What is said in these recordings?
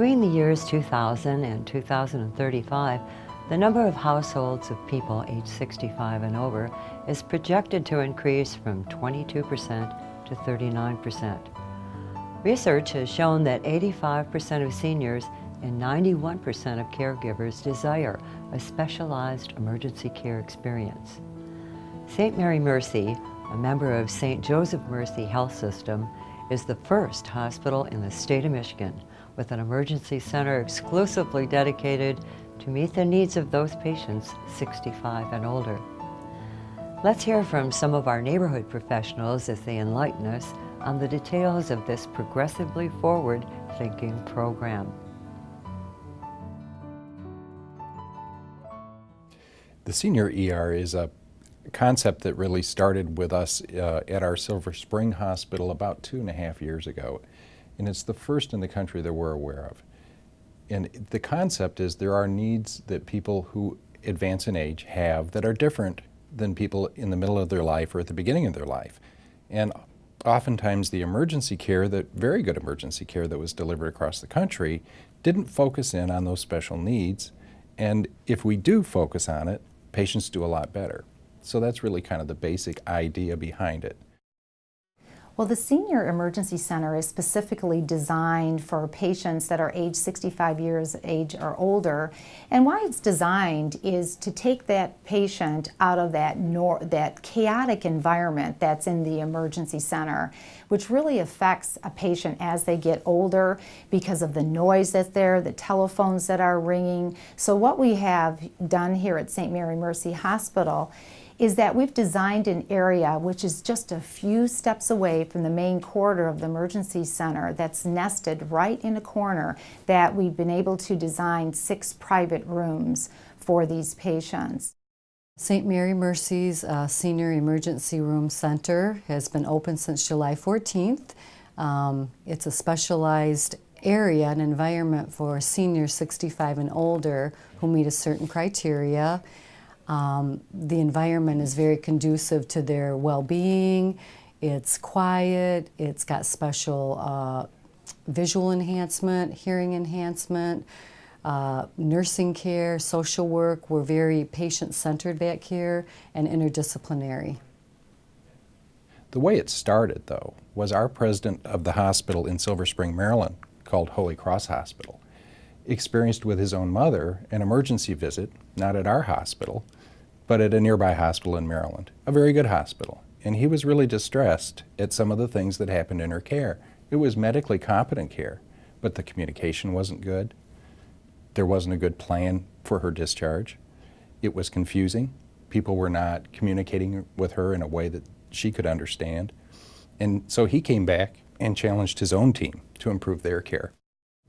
Between the years 2000 and 2035, the number of households of people aged 65 and over is projected to increase from 22% to 39%. Research has shown that 85% of seniors and 91% of caregivers desire a specialized emergency care experience. St. Mary Mercy, a member of St. Joseph Mercy Health System, is the first hospital in the state of Michigan with an emergency center exclusively dedicated to meet the needs of those patients 65 and older. Let's hear from some of our neighborhood professionals as they enlighten us on the details of this progressively forward-thinking program. The senior ER is a concept that really started with us at our Silver Spring Hospital about 2.5 years ago. And it's the first in the country that we're aware of. And the concept is there are needs that people who advance in age have that are different than people in the middle of their life or at the beginning of their life. And oftentimes the emergency care, the very good emergency care that was delivered across the country, didn't focus in on those special needs. And if we do focus on it, patients do a lot better. So that's really kind of the basic idea behind it. Well, the Senior Emergency Center is specifically designed for patients that are age 65 years of age or older. And why it's designed is to take that patient out of that chaotic environment that's in the emergency center, which really affects a patient as they get older because of the noise that's there, the telephones that are ringing. So what we have done here at St. Mary Mercy Hospital is that we've designed an area which is just a few steps away from the main corridor of the emergency center that's nested right in a corner that we've been able to design 6 private rooms for these patients. St. Mary Mercy's Senior Emergency Room Center has been open since July 14th. It's a specialized area, an environment for seniors 65 and older who meet a certain criteria. The environment is very conducive to their well-being. It's quiet. It's got special visual enhancement, hearing enhancement, nursing care, social work. We're very patient-centered back here and interdisciplinary. The way it started, though, was our president of the hospital in Silver Spring, Maryland, called Holy Cross Hospital, experienced with his own mother an emergency visit, not at our hospital, but at a nearby hospital in Maryland, a very good hospital. And he was really distressed at some of the things that happened in her care. It was medically competent care, but the communication wasn't good. There wasn't a good plan for her discharge. It was confusing. People were not communicating with her in a way that she could understand. And so he came back and challenged his own team to improve their care.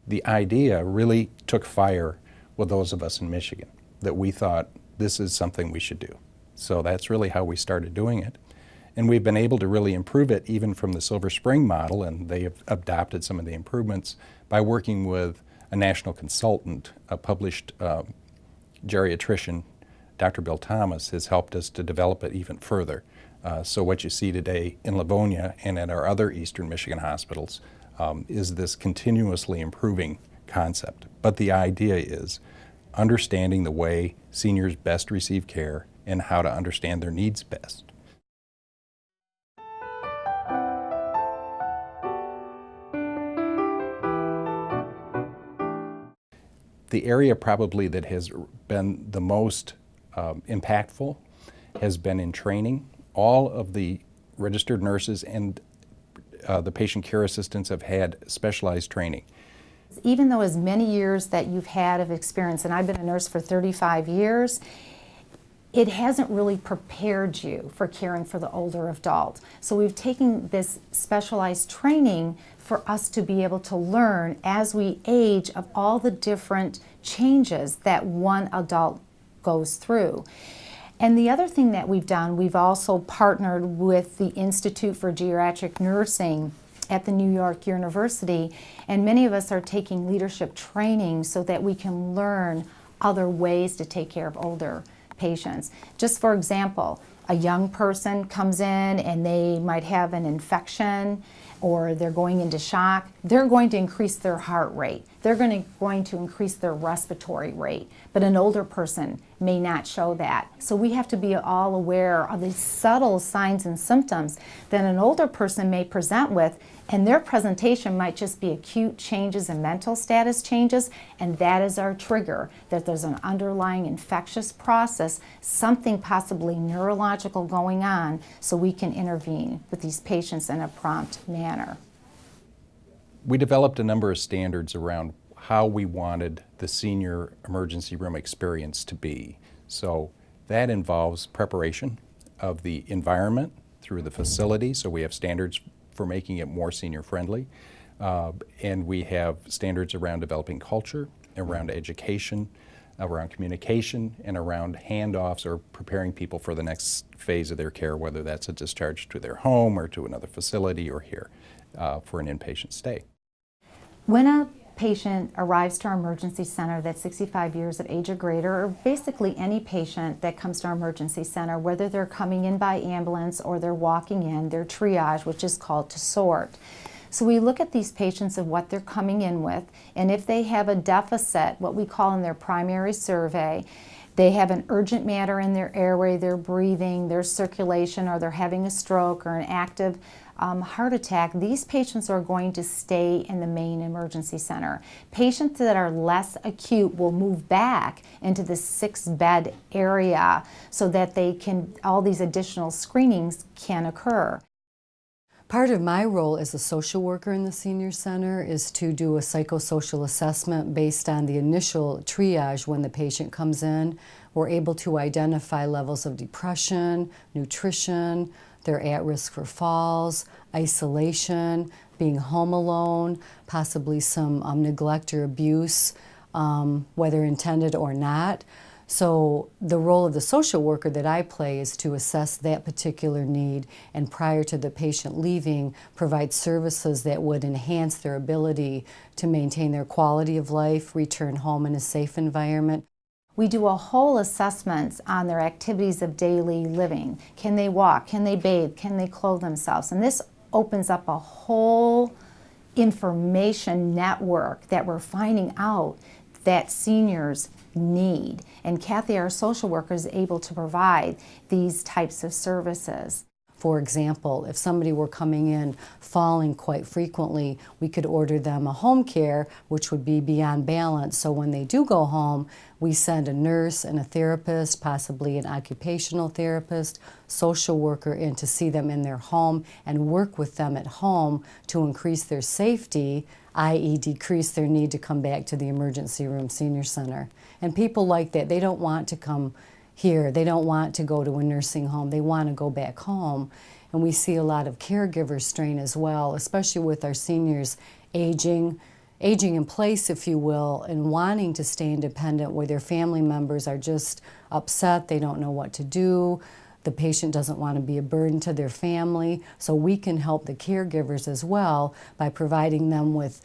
The idea really took fire with those of us in Michigan, that we thought this is something we should do. So that's really how we started doing it. And we've been able to really improve it even from the Silver Spring model, and they have adopted some of the improvements by working with a national consultant, a published geriatrician, Dr. Bill Thomas, has helped us to develop it even further. So what you see today in Livonia and at our other Eastern Michigan hospitals is this continuously improving concept. But the idea is understanding the way seniors best receive care and how to understand their needs best. The area probably that has been the most impactful has been in training. All of the registered nurses and the patient care assistants have had specialized training. Even though as many years that you've had of experience, and I've been a nurse for 35 years, it hasn't really prepared you for caring for the older adult. So we've taken this specialized training for us to be able to learn as we age of all the different changes that one adult goes through. And the other thing that we've done, we've also partnered with the Institute for Geriatric Nursing at the New York University, and many of us are taking leadership training so that we can learn other ways to take care of older patients. Just for example, a young person comes in and they might have an infection or they're going into shock, they're going to increase their heart rate. They're going to increase their respiratory rate. But an older person may not show that. So we have to be all aware of these subtle signs and symptoms that an older person may present with, and their presentation might just be acute changes in mental status changes, and that is our trigger, that there's an underlying infectious process, something possibly neurological going on, so we can intervene with these patients in a prompt manner. We developed a number of standards around how we wanted the senior emergency room experience to be. So that involves preparation of the environment through the facility, so we have standards for making it more senior friendly. And we have standards around developing culture, around education, around communication, and around handoffs or preparing people for the next phase of their care, whether that's a discharge to their home or to another facility or here for an inpatient stay. When a patient arrives to our emergency center that's 65 years of age or greater, or basically any patient that comes to our emergency center, whether they're coming in by ambulance or they're walking in, they're triage, which is called to sort. So we look at these patients and what they're coming in with, and if they have a deficit, what we call in their primary survey, they have an urgent matter in their airway, their breathing, their circulation, or they're having a stroke or an active heart attack, these patients are going to stay in the main emergency center. Patients that are less acute will move back into the 6-bed area so that all these additional screenings can occur. Part of my role as a social worker in the senior center is to do a psychosocial assessment based on the initial triage when the patient comes in. We're able to identify levels of depression, nutrition, they're at risk for falls, isolation, being home alone, possibly some neglect or abuse, whether intended or not. So the role of the social worker that I play is to assess that particular need and prior to the patient leaving, provide services that would enhance their ability to maintain their quality of life, return home in a safe environment. We do a whole assessment on their activities of daily living. Can they walk? Can they bathe? Can they clothe themselves? And this opens up a whole information network that we're finding out that seniors need. And Kathy, our social worker, is able to provide these types of services. For example, if somebody were coming in falling quite frequently, we could order them a home care, which would be beyond balance. So when they do go home, we send a nurse and a therapist, possibly an occupational therapist, social worker in to see them in their home and work with them at home to increase their safety, i.e. decrease their need to come back to the emergency room senior center. And people like that, they don't want to come here. They don't want to go to a nursing home. They want to go back home. And we see a lot of caregiver strain as well, especially with our seniors aging in place, if you will, and wanting to stay independent where their family members are just upset. They don't know what to do. The patient doesn't want to be a burden to their family. So we can help the caregivers as well by providing them with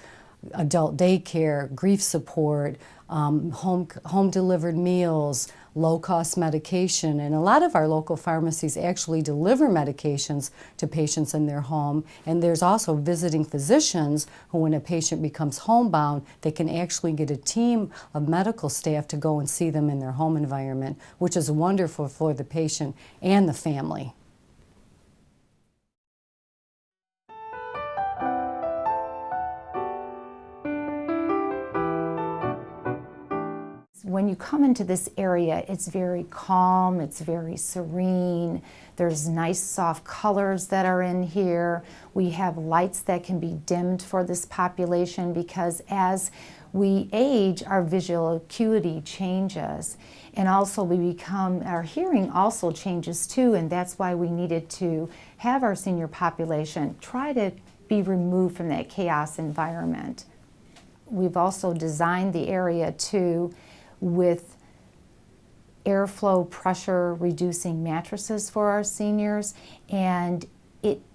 adult daycare, grief support, home-delivered meals, low-cost medication, and a lot of our local pharmacies actually deliver medications to patients in their home. And there's also visiting physicians who, when a patient becomes homebound, they can actually get a team of medical staff to go and see them in their home environment, which is wonderful for the patient and the family. When you come into this area, it's very calm, it's very serene. There's nice soft colors that are in here. We have lights that can be dimmed for this population because as we age, our visual acuity changes. And also our hearing also changes too, and that's why we needed to have our senior population try to be removed from that chaos environment. We've also designed the area too with airflow pressure reducing mattresses for our seniors, and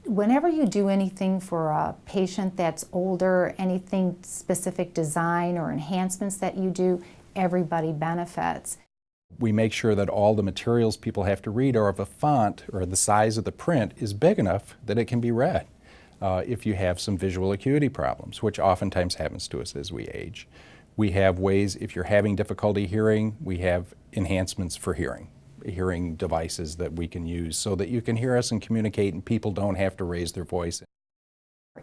whenever you do anything for a patient that's older, anything specific design or enhancements that you do, everybody benefits. We make sure that all the materials people have to read are of a font or the size of the print is big enough that it can be read if you have some visual acuity problems, which oftentimes happens to us as we age. We have ways, if you're having difficulty hearing, we have enhancements for hearing devices that we can use so that you can hear us and communicate and people don't have to raise their voice.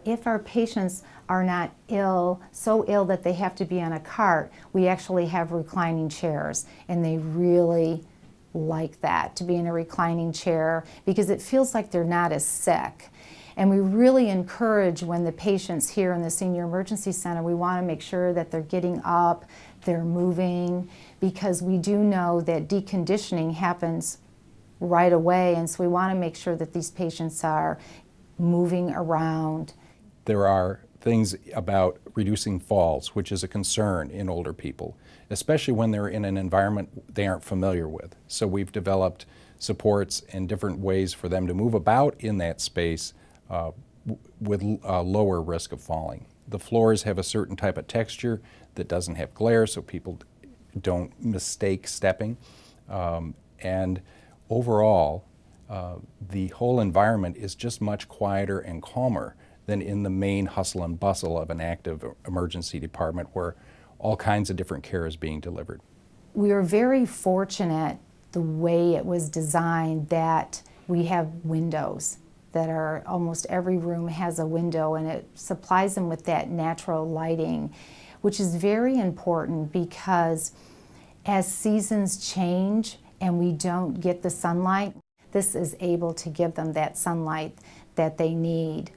If our patients are not ill, so ill that they have to be on a cart, we actually have reclining chairs, and they really like that, to be in a reclining chair, because it feels like they're not as sick. And we really encourage, when the patients here in the Senior Emergency Center, we want to make sure that they're getting up, they're moving, because we do know that deconditioning happens right away, and so we want to make sure that these patients are moving around. There are things about reducing falls, which is a concern in older people, especially when they're in an environment they aren't familiar with. So we've developed supports and different ways for them to move about in that space with lower risk of falling. The floors have a certain type of texture that doesn't have glare, so people don't mistake stepping. And overall, the whole environment is just much quieter and calmer than in the main hustle and bustle of an active emergency department where all kinds of different care is being delivered. We are very fortunate the way it was designed that we have windows that are, almost every room has a window, and it supplies them with that natural lighting, which is very important because as seasons change and we don't get the sunlight, this is able to give them that sunlight that they need.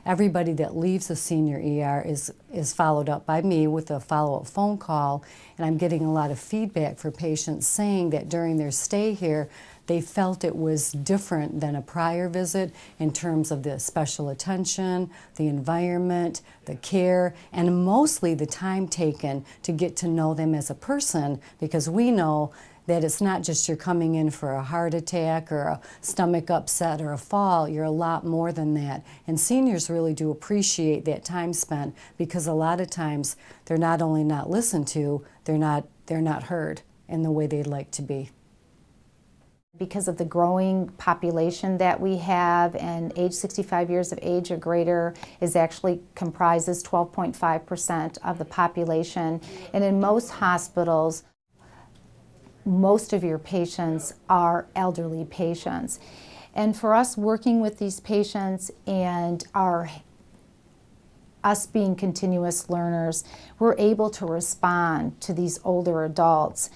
Everybody that leaves a senior ER is followed up by me with a follow-up phone call, and I'm getting a lot of feedback for patients saying that during their stay here, they felt it was different than a prior visit in terms of the special attention, the environment, the care, and mostly the time taken to get to know them as a person, because we know that it's not just you're coming in for a heart attack or a stomach upset or a fall. You're a lot more than that. And seniors really do appreciate that time spent, because a lot of times they're not only not listened to, they're not heard in the way they'd like to be. Because of the growing population that we have, and age 65 years of age or greater comprises 12.5% of the population. And in most hospitals, most of your patients are elderly patients. And for us working with these patients and us being continuous learners, we're able to respond to these older adults.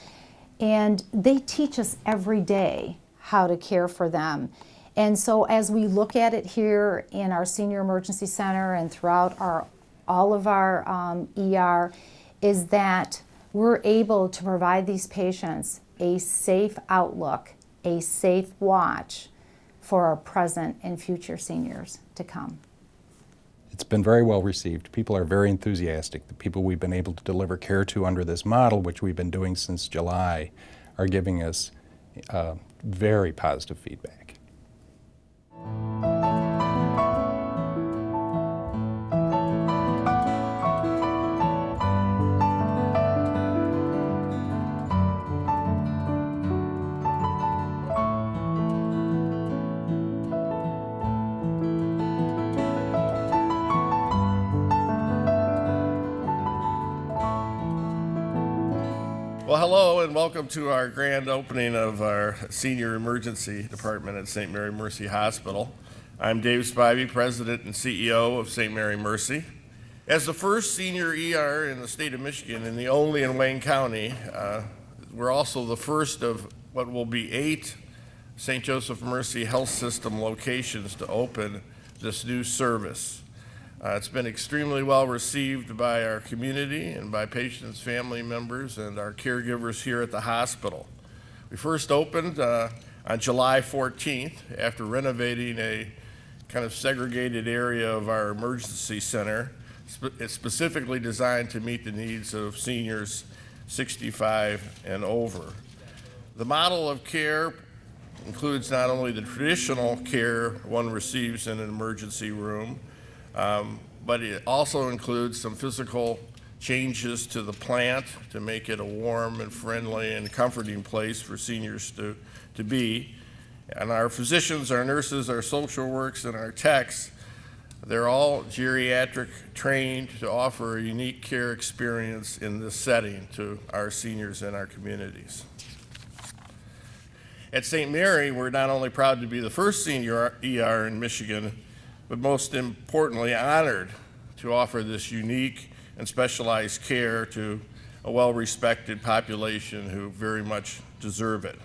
And they teach us every day how to care for them. And so as we look at it here in our Senior Emergency Center and throughout all of our ER, is that we're able to provide these patients a safe outlook, a safe watch for our present and future seniors to come. It's been very well received. People are very enthusiastic. The people we've been able to deliver care to under this model, which we've been doing since July, are giving us very positive feedback. Well, hello and welcome to our grand opening of our Senior Emergency Department at St. Mary Mercy Hospital. I'm Dave Spivey, President and CEO of St. Mary Mercy. As the first senior ER in the state of Michigan and the only in Wayne County, we're also the first of what will be 8 St. Joseph Mercy Health System locations to open this new service. It's been extremely well received by our community and by patients, family members, and our caregivers here at the hospital. We first opened on July 14th after renovating a kind of segregated area of our emergency center. It's specifically designed to meet the needs of seniors 65 and over. The model of care includes not only the traditional care one receives in an emergency room, but it also includes some physical changes to the plant to make it a warm and friendly and comforting place for seniors to be. And our physicians, our nurses, our social workers, and our techs, they're all geriatric trained to offer a unique care experience in this setting to our seniors and our communities. At St. Mary, we're not only proud to be the first senior ER in Michigan, but most importantly honored to offer this unique and specialized care to a well-respected population who very much deserve it.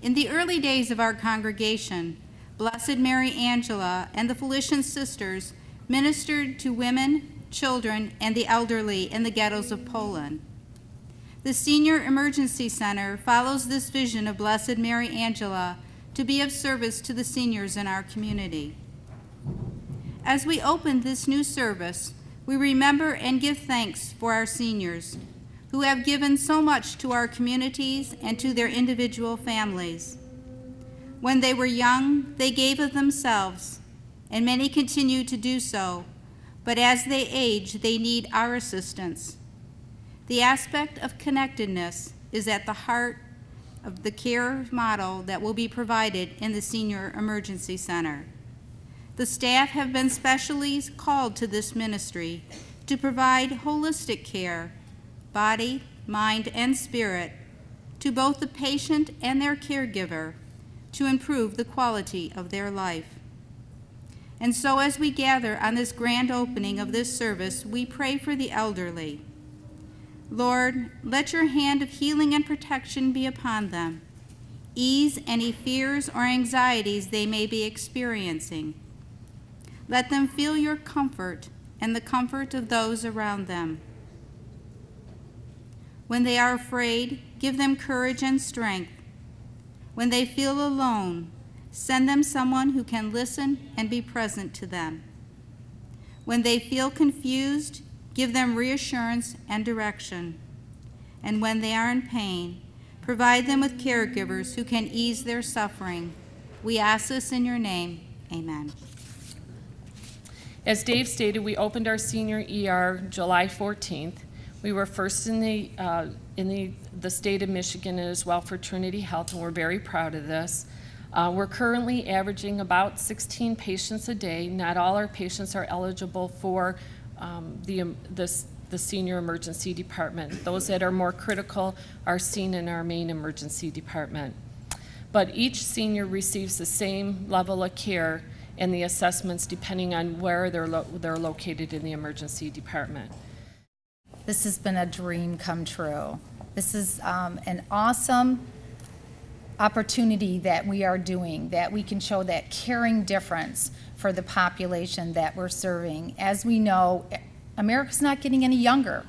In the early days of our congregation, Blessed Mary Angela and the Felician Sisters ministered to women, children, and the elderly in the ghettos of Poland. The Senior Emergency Center follows this vision of Blessed Mary Angela to be of service to the seniors in our community. As we open this new service, we remember and give thanks for our seniors who have given so much to our communities and to their individual families. When they were young, they gave of themselves, and many continue to do so, but as they age, they need our assistance. The aspect of connectedness is at the heart of the care model that will be provided in the Senior Emergency Center. The staff have been specially called to this ministry to provide holistic care, body, mind, and spirit, to both the patient and their caregiver to improve the quality of their life. And so as we gather on this grand opening of this service, we pray for the elderly. Lord, let your hand of healing and protection be upon them. Ease any fears or anxieties they may be experiencing. Let them feel your comfort and the comfort of those around them. When they are afraid, give them courage and strength. When they feel alone, send them someone who can listen and be present to them. When they feel confused, give them reassurance and direction. And when they are in pain, provide them with caregivers who can ease their suffering. We ask this in your name. Amen. As Dave stated, we opened our senior ER July 14th. We were first in the state of Michigan and as well for Trinity Health, and we're very proud of this. We're currently averaging about 16 patients a day. Not all our patients are eligible for the senior emergency department. Those that are more critical are seen in our main emergency department. But each senior receives the same level of care and the assessments depending on where they're located in the emergency department. This has been a dream come true. This is an awesome opportunity that we are doing, that we can show that caring difference for the population that we're serving. As we know, America's not getting any younger.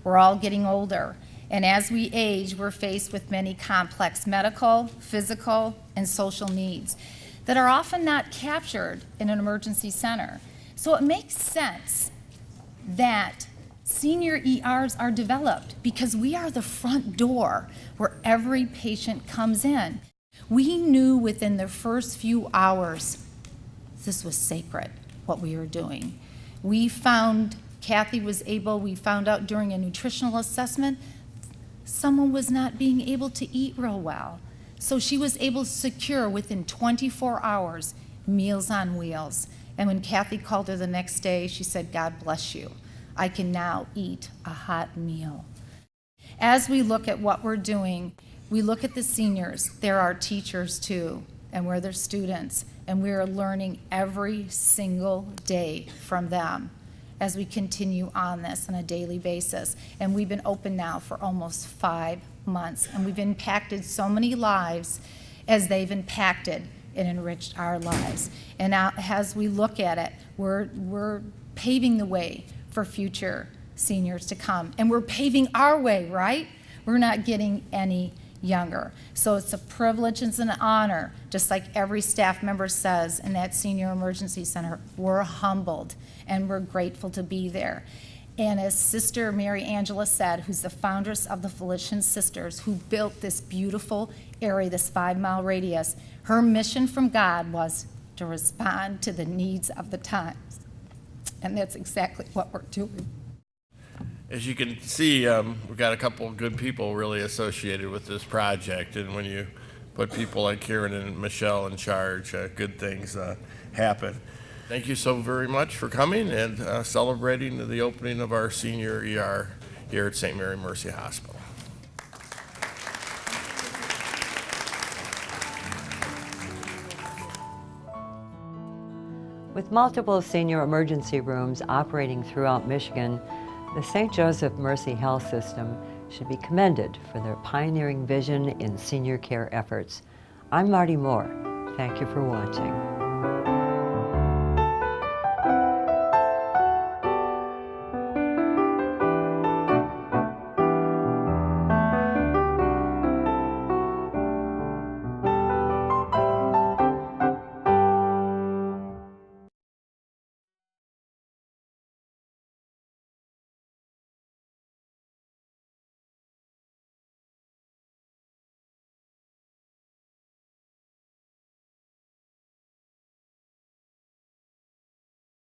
We're all getting older. And as we age, we're faced with many complex medical, physical, and social needs that are often not captured in an emergency center. So it makes sense that senior ERs are developed because we are the front door where every patient comes in. We knew within the first few hours this was sacred, what we were doing. We found we found out during a nutritional assessment, someone was not being able to eat real well. So she was able to secure within 24 hours Meals on Wheels. And when Kathy called her the next day, she said, "God bless you. I can now eat a hot meal." As we look at what we're doing, we look at the seniors. They're our teachers too, and we're their students, and we are learning every single day from them as we continue on this on a daily basis. And we've been open now for almost 5 months, and we've impacted so many lives as they've impacted and enriched our lives. And now, as we look at it, we're paving the way for future seniors to come. And we're paving our way, right? We're not getting any younger. So it's a privilege and an honor, just like every staff member says in that Senior Emergency Center. We're humbled and we're grateful to be there. And as Sister Mary Angela said, who's the foundress of the Felician Sisters, who built this beautiful area, this 5-mile radius, her mission from God was to respond to the needs of the times. And that's exactly what we're doing. As you can see, we've got a couple of good people really associated with this project, and when you put people like Karen and Michelle in charge, good things happen. Thank you so very much for coming and celebrating the opening of our senior ER here at St. Mary Mercy Hospital. With multiple senior emergency rooms operating throughout Michigan, the St. Joseph Mercy Health System should be commended for their pioneering vision in senior care efforts. I'm Marty Moore. Thank you for watching.